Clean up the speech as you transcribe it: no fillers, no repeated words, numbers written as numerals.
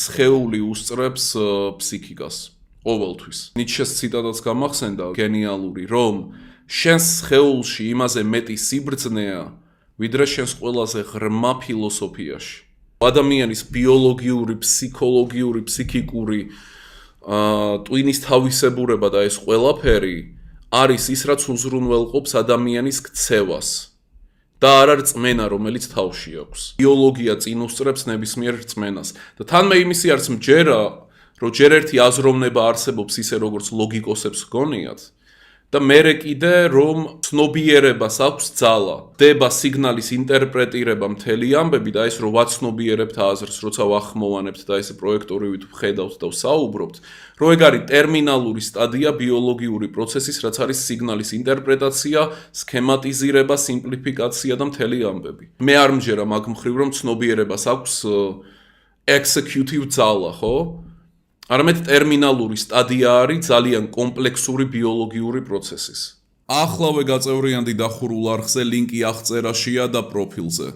სხეული უსწრებს ფსიქიკას ყოველთვის. ნიცშეს ციტატაც გამახსენდა გენიალური, რომ შენს სხეულში იმაზე მეტი სიბრძნეა, ვიდრე შენს ყველაზე ღრმა ფილოსოფიაში. ადამიანის ბიოლოგიური, ფსიქოლოგიური, ფსიქიკური ტვინის თავისებურება და ეს ყველაფერი არის ის, რაც უზრუნველყოფს ადამიანის ქცევას. და არ არის რწმენა, რომელიც თავში აქვს. ბიოლოგია წინ უსწრებს ნებისმიერ რწმენას. და თან მე იმისი არის მჯერა, რომ ჯერ ერთი აზროვნება არსებობს ისე, როგორც ლოგიკოსებს გონიათ, და მერე კიდე რომ ცნობიერებას აქვს ძალა. დება სიგნალის ინტერპრეტირება მთელი ამბები და ეს რომ ვაცნობიერებთ აზრს, როცა ვახმოვანებთ და ესე პროექტორივით ვხედავთ და ვსაუბრობთ, რომ ეგ არის ტერმინალური სტადია ბიოლოგიური პროცესის, რაც არის სიგნალის ინტერპრეტაცია, სქემატიზირება, სიმპლიფიკაცია და მთელი ამბები. მე არ მჯერა მაგ მხრივ, რომ ცნობიერებას აქვს executive ძალა, ხო? არამედ ტერმინალური სტადია არის ძალიან კომპლექსური ბიოლოგიური პროცესის. ახლავე გაწევრიანდი დახურულ არხზე, ლინკი აღწერაშია და პროფილზე.